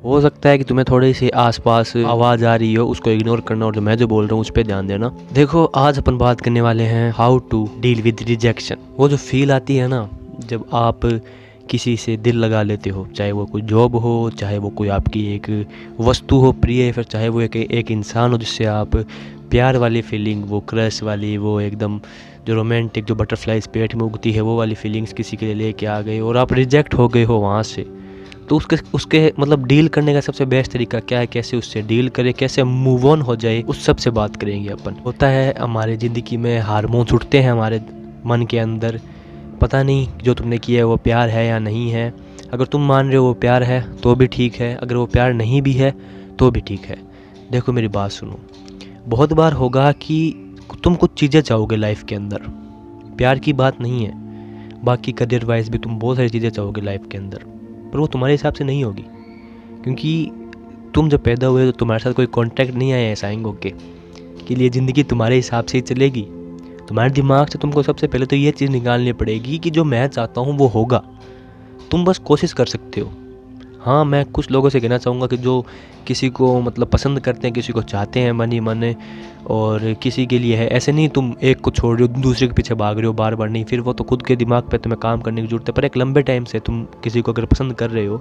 हो सकता है कि तुम्हें थोड़ी सी आसपास आवाज़ आ रही हो, उसको इग्नोर करना और जो मैं जो बोल रहा हूँ उस पर ध्यान देना। देखो, आज अपन बात करने वाले हैं how to deal with rejection. वो जो फील आती है ना जब आप किसी से दिल लगा लेते हो, चाहे वो कोई जॉब हो, चाहे वो कोई आपकी एक वस्तु हो प्रिय, फिर चाहे वो एक इंसान हो जिससे आप प्यार वाली फीलिंग, वो क्रश वाली, वो एकदम जो रोमांटिक, जो बटरफ्लाइज पेट में उगती है वो वाली फीलिंग्स किसी के लिए लेके आ गए और आप रिजेक्ट हो गए हो वहाँ से। तो उसके मतलब डील करने का सबसे बेस्ट तरीका क्या है, कैसे उससे डील करें, कैसे मूव ऑन हो जाए, उस सब से बात करेंगे अपन। होता है हमारे ज़िंदगी में हार्मोन्स उठते हैं हमारे मन के अंदर, पता नहीं जो तुमने किया है वो प्यार है या नहीं है। अगर तुम मान रहे हो वो प्यार है तो भी ठीक है, अगर वो प्यार नहीं भी है तो भी ठीक है। देखो मेरी बात सुनो, बहुत बार होगा कि तुम कुछ चीज़ें चाहोगे लाइफ के अंदर, प्यार की बात नहीं है, बाकी करियर वाइज भी तुम बहुत सारी चीज़ें चाहोगे लाइफ के अंदर, पर वो तुम्हारे हिसाब से नहीं होगी। क्योंकि तुम जब पैदा हुए तो तुम्हारे साथ कोई कॉन्ट्रैक्ट नहीं आया है साइन होके कि लिए ज़िंदगी तुम्हारे हिसाब से ही चलेगी। तुम्हारे दिमाग से तुमको सबसे पहले तो ये चीज़ निकालनी पड़ेगी कि जो मैं चाहता हूँ वो होगा। तुम बस कोशिश कर सकते हो। हाँ, मैं कुछ लोगों से कहना चाहूँगा कि जो किसी को मतलब पसंद करते हैं, किसी को चाहते हैं मन ही मन और किसी के लिए है, ऐसे नहीं तुम एक को छोड़ रहे हो दूसरे के पीछे भाग रहे हो बार बार, नहीं, फिर वो तो खुद के दिमाग पे तुम्हें काम करने की ज़रूरत है। पर एक लंबे टाइम से तुम किसी को अगर पसंद कर रहे हो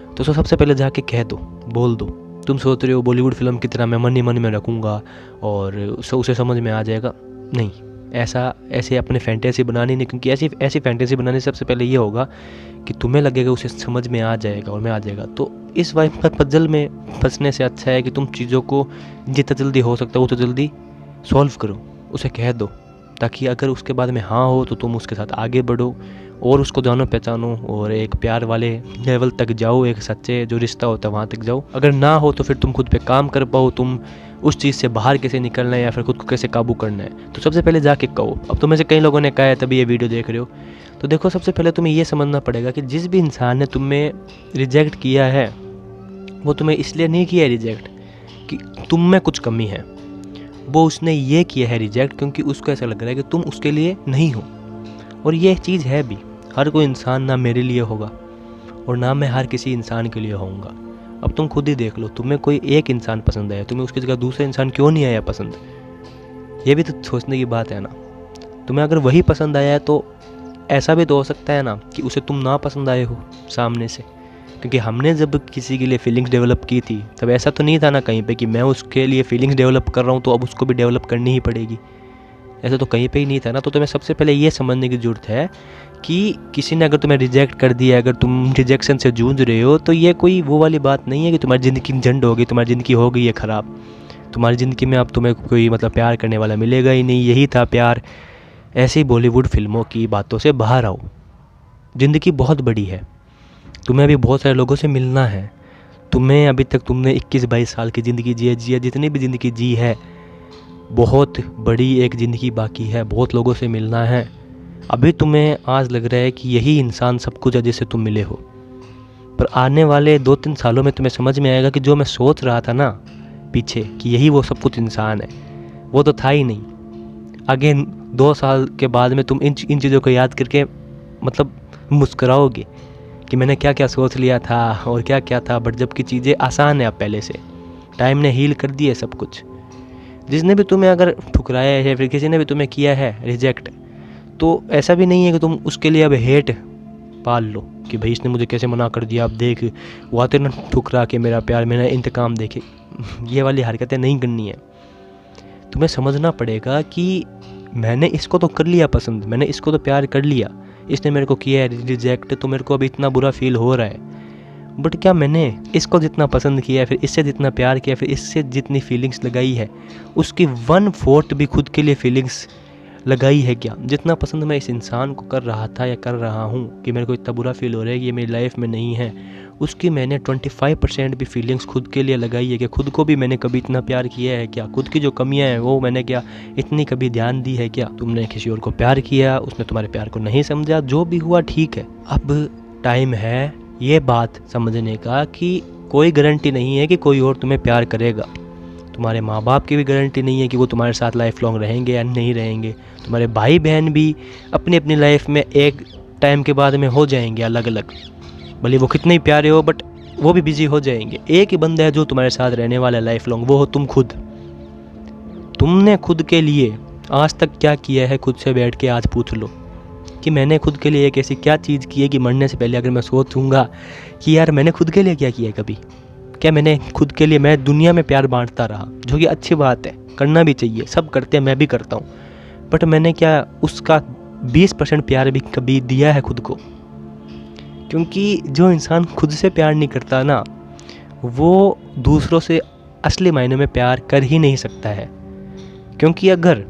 तो उसको सबसे पहले जाके कह दो, बोल दो। तुम सोच रहे हो बॉलीवुड फिल्म की तरह मैं मन ही मन में रखूँगा और उसे समझ में आ जाएगा, नहीं, ऐसे अपने फैंटेसी बनानी नहीं। क्योंकि ऐसी फैंटेसी बनाने से सबसे पहले ये होगा कि तुम्हें लगेगा उसे समझ में आ जाएगा और मैं आ जाएगा। तो इस वाइफ पर पजल में फंसने से अच्छा है कि तुम चीज़ों को जितना जल्दी हो सकता है वो तो जल्दी सॉल्व करो, उसे कह दो, ताकि अगर उसके बाद में हाँ हो तो तुम उसके साथ आगे बढ़ो और उसको जानो पहचानो और एक प्यार वाले लेवल तक जाओ, एक सच्चे जो रिश्ता होता है वहाँ तक जाओ। अगर ना हो तो फिर तुम खुद पे काम कर पाओ, तुम उस चीज़ से बाहर कैसे निकलना है या फिर खुद को कैसे काबू करना है। तो सबसे पहले जाके कहो। अब तुम्हें से कई लोगों ने कहा है तभी ये वीडियो देख रहे हो, तो देखो सबसे पहले तुम्हें ये समझना पड़ेगा कि जिस भी इंसान ने तुम्हें रिजेक्ट किया है वो तुम्हें इसलिए नहीं किया है रिजेक्ट कि तुम में कुछ कमी है, वो उसने ये किया है रिजेक्ट क्योंकि उसको ऐसा लग रहा है कि तुम उसके लिए नहीं हो। और ये चीज़ है भी, हर कोई इंसान ना मेरे लिए होगा और ना मैं हर किसी इंसान के लिए होऊंगा। अब तुम खुद ही देख लो, तुम्हें कोई एक इंसान पसंद आया, तुम्हें उसकी जगह दूसरा इंसान क्यों नहीं आया पसंद, ये भी तो सोचने की बात है ना। तुम्हें अगर वही पसंद आया है तो ऐसा भी तो हो सकता है ना कि उसे तुम ना पसंद आए हो सामने से। क्योंकि हमने जब किसी के लिए फीलिंग्स डेवलप की थी तब ऐसा तो नहीं था ना कहीं पे कि मैं उसके लिए फीलिंग्स डेवलप कर रहा हूँ तो अब उसको भी डेवलप करनी ही पड़ेगी, ऐसा तो कहीं पे ही नहीं था ना। तो तुम्हें सबसे पहले ये समझने की ज़रूरत है कि किसी ने अगर तुम्हें रिजेक्ट कर दिया, अगर तुम रिजेक्शन से जूझ रहे हो तो ये कोई वो वाली बात नहीं है कि तुम्हारी ज़िंदगी झंड होगी, तुम्हारी ज़िंदगी हो गई है ख़राब, तुम्हारी ज़िंदगी में अब तुम्हें कोई मतलब प्यार करने वाला मिलेगा ही नहीं, यही था प्यार। ऐसे ही बॉलीवुड फिल्मों की बातों से बाहर आओ। ज़िंदगी बहुत बड़ी है, तुम्हें अभी बहुत सारे लोगों से मिलना है। तुम्हें अभी तक तुमने 21-22 साल की ज़िंदगी जी है, जितनी भी ज़िंदगी जी है, बहुत बड़ी एक ज़िंदगी बाकी है, बहुत लोगों से मिलना है। अभी तुम्हें आज लग रहा है कि यही इंसान सब कुछ है जिससे तुम मिले हो, पर आने वाले 2-3 सालों में तुम्हें समझ में आएगा कि जो मैं सोच रहा था ना पीछे कि यही वो सब कुछ इंसान है, वो तो था ही नहीं। आगे 2 साल के बाद में तुम इन चीज़ों को याद करके मतलब मुस्कुराओगे कि मैंने क्या क्या सोच लिया था और क्या क्या था, बट जबकि चीज़ें आसान है अब पहले से, टाइम ने हील कर दिया सब कुछ। जिसने भी तुम्हें अगर ठुकराया है फिर किसी ने भी तुम्हें किया है रिजेक्ट, तो ऐसा भी नहीं है कि तुम उसके लिए अब हेट पाल लो कि भाई इसने मुझे कैसे मना कर दिया, अब देख वो आते ना ठुकरा के मेरा प्यार, मेरा इंतकाम देखे। ये वाली हरकतें नहीं करनी है। तुम्हें समझना पड़ेगा कि मैंने इसको तो कर लिया पसंद, मैंने इसको तो प्यार कर लिया, इसने मेरे को किया है रिजेक्ट, तो मेरे को अभी इतना बुरा फील हो रहा है, बट क्या मैंने इसको जितना पसंद किया, फिर इससे जितना प्यार किया, फिर इससे जितनी फीलिंग्स लगाई है, उसकी 1/4 भी खुद के लिए फीलिंग्स लगाई है क्या? जितना पसंद मैं इस इंसान को कर रहा था या कर रहा हूँ कि मेरे को इतना बुरा फील हो रहा है कि ये मेरी लाइफ में नहीं है, उसकी मैंने 25% भी फीलिंग्स खुद के लिए लगाई है क्या? खुद को भी मैंने कभी इतना प्यार किया है क्या? खुद की जो कमियां हैं वो मैंने क्या इतनी कभी ध्यान दी है क्या? तुमने किसी और को प्यार किया, उसने तुम्हारे प्यार को नहीं समझा, जो भी हुआ ठीक है। अब टाइम है ये बात समझने का कि कोई गारंटी नहीं है कि कोई और तुम्हें प्यार करेगा। तुम्हारे माँ बाप की भी गारंटी नहीं है कि वो तुम्हारे साथ लाइफ लॉन्ग रहेंगे या नहीं रहेंगे। तुम्हारे भाई बहन भी अपनी अपनी लाइफ में एक टाइम के बाद में हो जाएंगे अलग अलग, भले वो कितने ही प्यारे हो, बट वो भी बिजी हो जाएंगे। एक ही बंदा है जो तुम्हारे साथ रहने वाला है लाइफ लॉन्ग, वो हो तुम खुद। तुमने खुद के लिए आज तक क्या किया है, खुद से बैठ के आज पूछ लो कि मैंने खुद के लिए एक ऐसी क्या चीज़ की है कि मरने से पहले अगर मैं सोचूंगा कि यार मैंने खुद के लिए क्या किया है कभी, क्या मैंने खुद के लिए, मैं दुनिया में प्यार बांटता रहा, जो कि अच्छी बात है, करना भी चाहिए, सब करते हैं, मैं भी करता हूँ, बट मैंने क्या उसका 20% प्यार भी कभी दिया है खुद को? क्योंकि जो इंसान खुद से प्यार नहीं करता ना, वो दूसरों से असली मायने में प्यार कर ही नहीं सकता है। क्योंकि अगर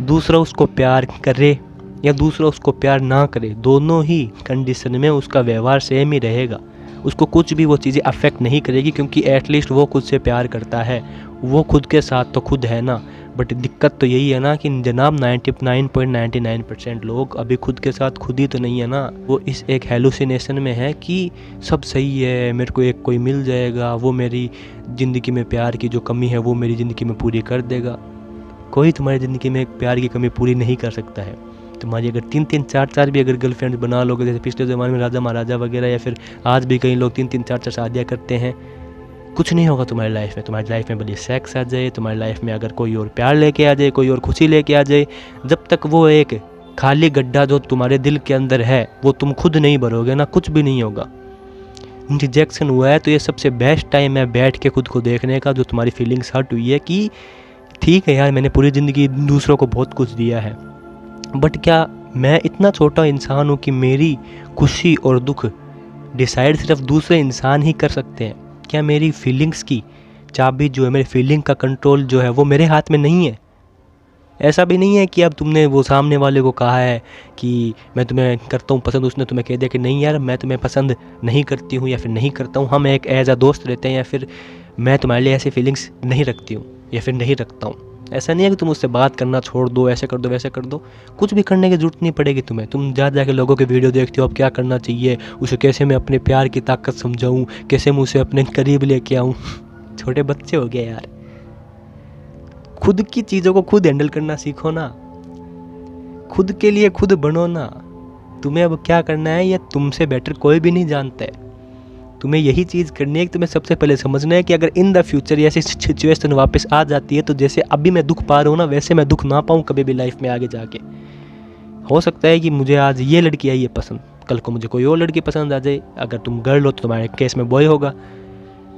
दूसरा उसको प्यार करे या दूसरा उसको प्यार ना करे, दोनों ही कंडीशन में उसका व्यवहार सेम ही रहेगा, उसको कुछ भी वो चीज़ें अफेक्ट नहीं करेगी, क्योंकि एटलीस्ट वो खुद से प्यार करता है, वो खुद के साथ तो खुद है ना। बट दिक्कत तो यही है ना कि जनाब 99.99% लोग अभी खुद के साथ खुद ही तो नहीं है ना। वो इस एक हेलुसिनेशन में है कि सब सही है, मेरे को एक कोई मिल जाएगा, वो मेरी ज़िंदगी में प्यार की जो कमी है वो मेरी ज़िंदगी में पूरी कर देगा। कोई तुम्हारी ज़िंदगी में प्यार की कमी पूरी नहीं कर सकता है। तुम्हारी अगर 3-3 4-4 भी अगर गर्लफ्रेंड बना लोगे, जैसे पिछले ज़माने में राजा महाराजा वगैरह, या फिर आज भी कई लोग 3-3 4-4 शादियाँ करते हैं, कुछ नहीं होगा तुम्हारी लाइफ में। तुम्हारी लाइफ में भले सेक्स आ जाए, तुम्हारी लाइफ में अगर कोई और प्यार लेके आ जाए, कोई और खुशी लेके आ जाए, जब तक वो एक खाली गड्ढा जो तुम्हारे दिल के अंदर है वो तुम खुद नहीं भरोगे ना, कुछ भी नहीं होगा। रिजेक्शन हुआ है तो ये सबसे बेस्ट टाइम है बैठ के खुद को देखने का, जो तुम्हारी फीलिंग्स हर्ट हुई है कि ठीक है यार, मैंने पूरी ज़िंदगी दूसरों को बहुत कुछ दिया है, बट क्या मैं इतना छोटा इंसान हूँ कि मेरी खुशी और दुख डिसाइड सिर्फ दूसरे इंसान ही कर सकते हैं? क्या मेरी फीलिंग्स की चाबी जो है, मेरी फीलिंग का कंट्रोल जो है वो मेरे हाथ में नहीं है? ऐसा भी नहीं है कि अब तुमने वो सामने वाले को कहा है कि मैं तुम्हें करता हूँ पसंद, उसने तुम्हें कह दिया कि नहीं यार मैं तुम्हें पसंद नहीं करती हूँ या फिर नहीं करता हूँ, हम एक एज अ दोस्त रहते हैं, या फिर मैं तुम्हारे लिए ऐसी फीलिंग्स नहीं रखती हूँ या फिर नहीं रखता हूँ। ऐसा नहीं है कि तुम उससे बात करना छोड़ दो, ऐसे कर दो वैसे कर दो, कुछ भी करने की जरूरत नहीं पड़ेगी तुम्हें। तुम जाके लोगों के वीडियो देखते हो अब क्या करना चाहिए, उसे कैसे मैं अपने प्यार की ताकत समझाऊँ, कैसे मैं उसे अपने करीब लेके आऊँ। छोटे बच्चे हो गए यार, खुद की चीज़ों को खुद हैंडल करना सीखो ना, खुद के लिए खुद बनो ना। तुम्हें अब क्या करना है ये तुमसे बेटर कोई भी नहीं जानता है। तुम्हें यही चीज़ करनी है कि तुम्हें सबसे पहले समझना है कि अगर इन द फ्यूचर ऐसी सिचुएशन वापस आ जाती है तो जैसे अभी मैं दुख पा रहा हूँ ना, वैसे मैं दुख ना पाऊँ कभी भी लाइफ में आगे जाके। हो सकता है कि मुझे आज ये लड़की आई है पसंद, कल को मुझे कोई और लड़की पसंद आ जाए। अगर तुम गर्ल हो तो तुम्हारे केस में बॉय होगा।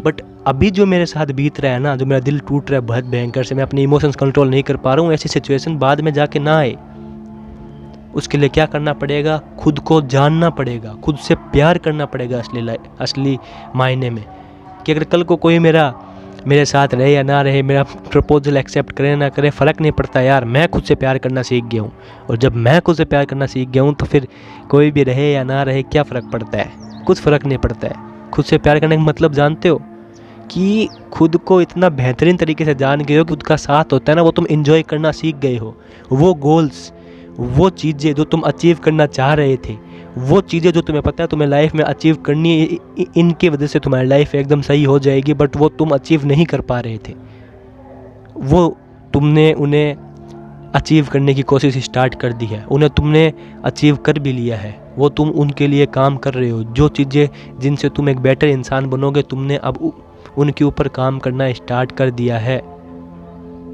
बट अभी जो मेरे साथ बीत रहा है ना, जो मेरा दिल टूट रहा है बहुत भयंकर से, मैं अपने इमोशंस कंट्रोल नहीं कर पा रहा हूँ, ऐसी सिचुएशन बाद में जाके ना आए, उसके लिए क्या करना पड़ेगा? खुद को जानना पड़ेगा, खुद से प्यार करना पड़ेगा असली मायने में। कि अगर कल को कोई मेरे साथ रहे या ना रहे, मेरा प्रपोजल एक्सेप्ट करे ना करे, फ़र्क नहीं पड़ता यार, मैं खुद से प्यार करना सीख गया हूँ। और जब मैं खुद से प्यार करना सीख गया हूँ तो फिर कोई भी रहे या ना रहे क्या फ़र्क पड़ता है? कुछ फ़र्क नहीं पड़ता है। खुद से प्यार करने का मतलब जानते हो कि खुद को इतना बेहतरीन तरीके से जान गए हो, खुद का साथ होता है ना वो तुम इंजॉय करना सीख गए हो। वो गोल्स, वो चीज़ें जो तुम अचीव करना चाह रहे थे, वो चीज़ें जो तुम्हें पता है तुम्हें लाइफ में अचीव करनी है, इनकी वजह से तुम्हारी लाइफ एकदम सही हो जाएगी, बट वो तुम अचीव नहीं कर पा रहे थे, वो तुमने उन्हें अचीव करने की कोशिश स्टार्ट कर दी है, उन्हें तुमने अचीव कर भी लिया है, वो तुम उनके लिए काम कर रहे हो। जो चीज़ें जिनसे तुम एक बेटर इंसान बनोगे, तुमने अब उनके ऊपर काम करना स्टार्ट कर दिया है।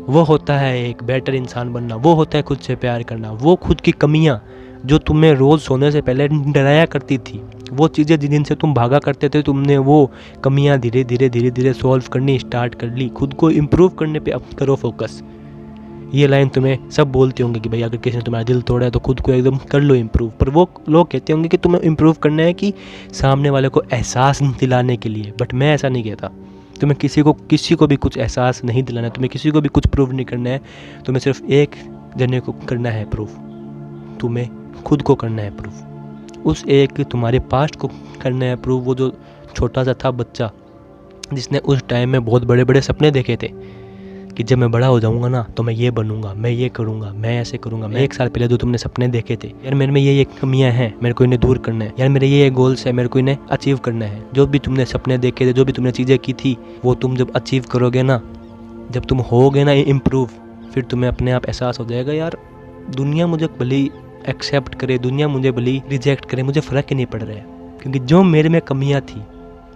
वो होता है एक बेटर इंसान बनना, वो होता है खुद से प्यार करना। वो खुद की कमियां जो तुम्हें रोज़ सोने से पहले डराया करती थी, वो चीज़ें जिनसे तुम भागा करते थे, तुमने वो कमियां धीरे धीरे सॉल्व करनी स्टार्ट कर ली। खुद को इम्प्रूव करने पे अब करो फोकस। ये लाइन तुम्हें सब बोलते होंगे कि भाई अगर किसी ने तुम्हारा दिल तोड़ा है तो खुद को एकदम कर लो इम्प्रूव, पर वो लोग कहते होंगे कि तुम्हें इम्प्रूव करना है कि सामने वाले को एहसास दिलाने के लिए, बट मैं ऐसा नहीं कहता। तुम्हें किसी को भी कुछ एहसास नहीं दिलाना है, तुम्हें किसी को भी कुछ प्रूव नहीं करना है, तुम्हें सिर्फ एक जने को करना है प्रूव, तुम्हें खुद को करना है प्रूव। उस एक तुम्हारे पास्ट को करना है प्रूव। वो जो छोटा सा था बच्चा जिसने उस टाइम में बहुत बड़े बड़े सपने देखे थे कि जब मैं बड़ा हो जाऊंगा ना तो मैं ये बनूंगा, मैं ये करूंगा, मैं ऐसे करूंगा। मैं 1 साल पहले जो तुमने सपने देखे थे, यार मेरे में ये कमियां हैं, मेरे को इन्हें दूर करना है, यार मेरे ये गोल्स है, मेरे को इन्हें अचीव करना है। जो भी तुमने सपने देखे थे, जो भी तुमने चीज़ें की थी, वो तुम जब अचीव करोगे ना, जब तुम होगे ना इम्प्रूव, फिर तुम्हें अपने आप एहसास हो जाएगा यार दुनिया मुझे भले एक्सेप्ट करे, दुनिया मुझे भले रिजेक्ट करे, मुझे फ़र्क ही नहीं पड़ रहा है, क्योंकि जो मेरे में कमियाँ थी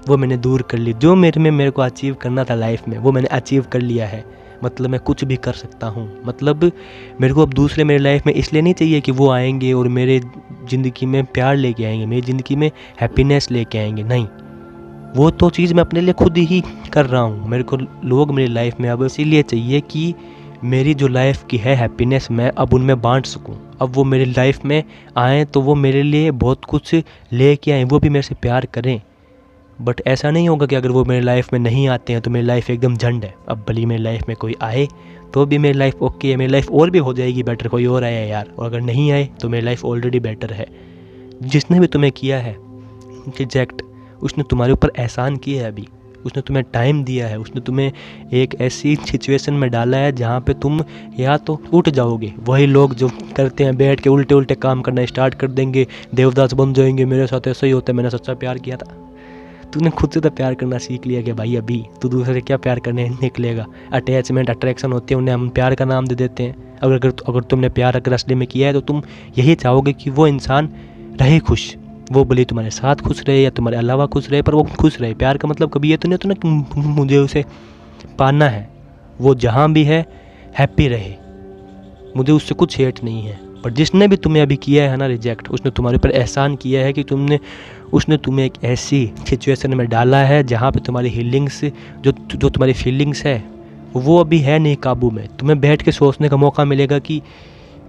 वो मैंने दूर कर ली। जो मेरे को अचीव करना था लाइफ में वो मैंने अचीव कर लिया है। मतलब मैं कुछ भी कर सकता हूँ। मतलब मेरे को अब दूसरे मेरे लाइफ में इसलिए नहीं चाहिए कि वो आएंगे और मेरे ज़िंदगी में प्यार लेके आएंगे, मेरी ज़िंदगी में हैप्पीनेस लेके आएंगे। नहीं, वो तो चीज़ मैं अपने लिए खुद ही कर रहा हूँ। मेरे को लोग मेरी लाइफ में अब इसीलिए चाहिए कि मेरी जो लाइफ की है हैप्पीनेस मैं अब उनमें बांट सकूँ। अब वो मेरी लाइफ में आएँ तो वो मेरे लिए बहुत कुछ ले के आएँ, वो भी मेरे से प्यार करें। बट ऐसा नहीं होगा कि अगर वो मेरी लाइफ में नहीं आते हैं तो मेरी लाइफ एकदम झंड है। अब भली मेरी लाइफ में कोई आए तो भी मेरी लाइफ ओके है, मेरी लाइफ और भी हो जाएगी बेटर, कोई और आया यार। और अगर नहीं आए तो मेरी लाइफ ऑलरेडी बेटर है। जिसने भी तुम्हें किया है रिजेक्ट, उसने तुम्हारे ऊपर एहसान किया है। अभी उसने तुम्हें टाइम दिया है, उसने तुम्हें एक ऐसी सिचुएशन में डाला है जहाँ पे तुम या तो उठ जाओगे। वही लोग जो करते हैं बैठ के उल्टे उल्टे काम करना स्टार्ट कर देंगे, देवदास बन जाएंगे, मेरे साथ ऐसा ही होता है, मैंने सच्चा प्यार किया था। तूने खुद से तो प्यार करना सीख लिया कि भाई अभी तू दूसरे से क्या प्यार करने निकलेगा। अटैचमेंट अट्रैक्शन होती है, उन्हें हम प्यार का नाम दे देते हैं। अगर तुमने प्यार अगर असली में किया है तो तुम यही चाहोगे कि वो इंसान रहे खुश। वो भले तुम्हारे साथ खुश रहे या तुम्हारे अलावा खुश रहे, पर वो खुश रहे। प्यार का मतलब कभी ये तो नहीं होता ना कि मुझे उसे पाना है। वो जहाँ भी है हैप्पी रहे, मुझे उससे कुछ हेट नहीं है। पर जिसने भी तुम्हें अभी किया है ना रिजेक्ट, उसने तुम्हारे ऊपर एहसान किया है कि उसने तुम्हें एक ऐसी सिचुएशन में डाला है जहाँ पे तुम्हारी हीलिंग्स जो तुम्हारी फीलिंग्स है वो अभी है नहीं काबू में। तुम्हें बैठ के सोचने का मौका मिलेगा कि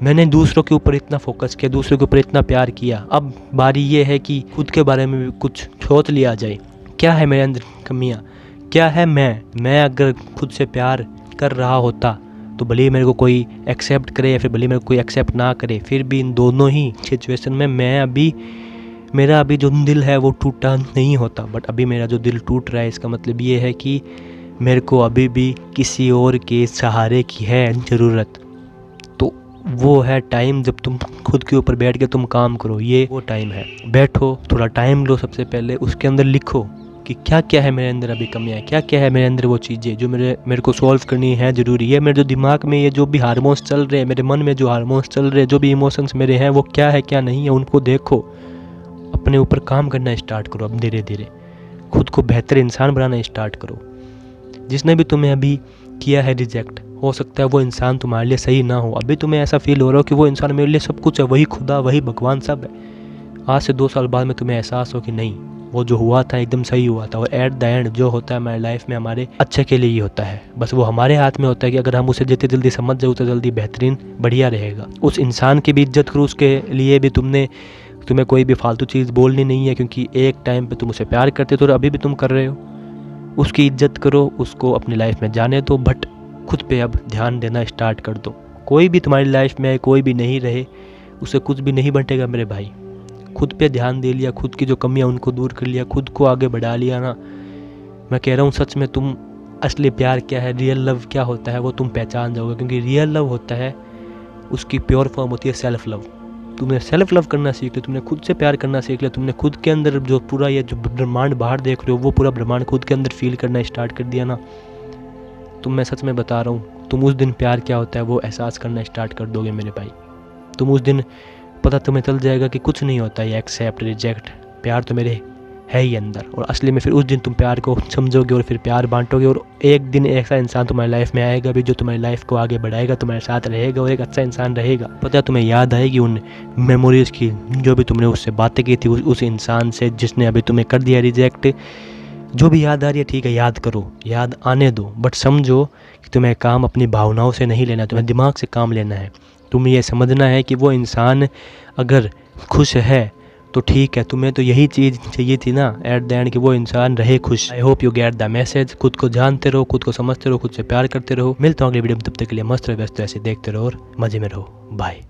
मैंने दूसरों के ऊपर इतना फोकस किया, दूसरों के ऊपर इतना प्यार किया, अब बारी ये है कि खुद के बारे में भी कुछ सोच लिया जाए। क्या है मेरे अंदर कमियाँ, क्या है मैं अगर खुद से प्यार कर रहा होता तो भले ही मेरे को कोई एक्सेप्ट करे या फिर भले मेरे को कोई एक्सेप्ट ना करे, फिर भी इन दोनों ही सिचुएशन में मेरा अभी जो दिल है वो टूटा नहीं होता। बट अभी मेरा जो दिल टूट रहा है इसका मतलब ये है कि मेरे को अभी भी किसी और के सहारे की है ज़रूरत। तो वो है टाइम जब तुम खुद के ऊपर बैठ के तुम काम करो, ये वो टाइम है। बैठो, थोड़ा टाइम लो, सबसे पहले उसके अंदर लिखो कि क्या क्या है मेरे अंदर अभी कमियाँ, क्या क्या है मेरे अंदर वो चीज़ें जो मेरे को सॉल्व करनी है ज़रूरी है। मेरे जो दिमाग में ये जो भी हार्मोन्स चल रहे हैं, मेरे मन में जो हार्मोन्स चल रहे हैं, जो भी इमोशंस मेरे हैं वो क्या है क्या नहीं है, उनको देखो, अपने ऊपर काम करना स्टार्ट करो। अब धीरे धीरे खुद को बेहतर इंसान बनाना स्टार्ट करो। जिसने भी तुम्हें अभी किया है रिजेक्ट, हो सकता है वो इंसान तुम्हारे लिए सही ना हो। अभी तुम्हें ऐसा फील हो रहा हो कि वो इंसान मेरे लिए सब कुछ है, वही खुदा वही भगवान सब है। आज से 2 साल बाद में तुम्हें एहसास हो कि नहीं, वो जो हुआ था एकदम सही हुआ था। और एट द एंड जो होता है हमारी लाइफ में हमारे अच्छे के लिए ही होता है। बस वो हमारे हाथ में होता है कि अगर हम उसे जितनी जल्दी समझ जाए उतना जल्दी बेहतरीन बढ़िया रहेगा। उस इंसान की भी इज्जत करो, उसके लिए भी तुम्हें कोई भी फालतू चीज़ बोलनी नहीं है, क्योंकि एक टाइम पे तुम उसे प्यार करते थे और अभी भी तुम कर रहे हो। उसकी इज्जत करो, उसको अपनी लाइफ में जाने दो, बट खुद पे अब ध्यान देना स्टार्ट कर दो। कोई भी तुम्हारी लाइफ में कोई भी नहीं रहे, उसे कुछ भी नहीं बंटेगा मेरे भाई। खुद पे ध्यान दे लिया, खुद की जो कमियां उनको दूर कर लिया, खुद को आगे बढ़ा लिया ना, मैं कह रहा हूँ सच में तुम असली प्यार क्या है, रियल लव क्या होता है वो तुम पहचान जाओगे। क्योंकि रियल लव होता है, उसकी प्योर फॉर्म होती है सेल्फ लव। तुमने सेल्फ लव करना सीख लिया, तुमने खुद से प्यार करना सीख लिया, तुमने खुद के अंदर जो पूरा ये जो ब्रह्मांड बाहर देख रहे हो वो पूरा ब्रह्मांड खुद के अंदर फील करना स्टार्ट कर दिया ना, तुम मैं सच में बता रहा हूँ, तुम उस दिन प्यार क्या होता है वो एहसास करना स्टार्ट कर दोगे मेरे भाई। तुम उस दिन पता तुम्हें चल जाएगा कि कुछ नहीं होता ये एक्सेप्ट रिजेक्ट, प्यार तो मेरे है ही अंदर। और असली में फिर उस दिन तुम प्यार को समझोगे और फिर प्यार बांटोगे। और एक दिन ऐसा इंसान तुम्हारी लाइफ में आएगा भी जो तुम्हारी लाइफ को आगे बढ़ाएगा, तुम्हारे साथ रहेगा और एक अच्छा इंसान रहेगा। पता है तुम्हें याद आएगी उन मेमोरीज़ की जो भी तुमने उससे बातें की थी, उस इंसान से जिसने अभी तुम्हें कर दिया रिजेक्ट। जो भी याद आ रही है ठीक है, याद करो, याद आने दो, बट समझो कि तुम्हें काम अपनी भावनाओं से नहीं लेना, तुम्हें दिमाग से काम लेना है। तुम्हें ये समझना है कि वो इंसान अगर खुश है तो ठीक है, तुम्हें तो यही चीज़ चाहिए थी ना एट द एंड कि वो इंसान रहे खुश। I hope you get the message. खुद को जानते रहो, खुद को समझते रहो, खुद से प्यार करते रहो। मिलता हूँ अगली वीडियो में, तब तक के लिए मस्त रहो, व्यस्त ऐसे देखते रहो और मज़े में रहो। बाय।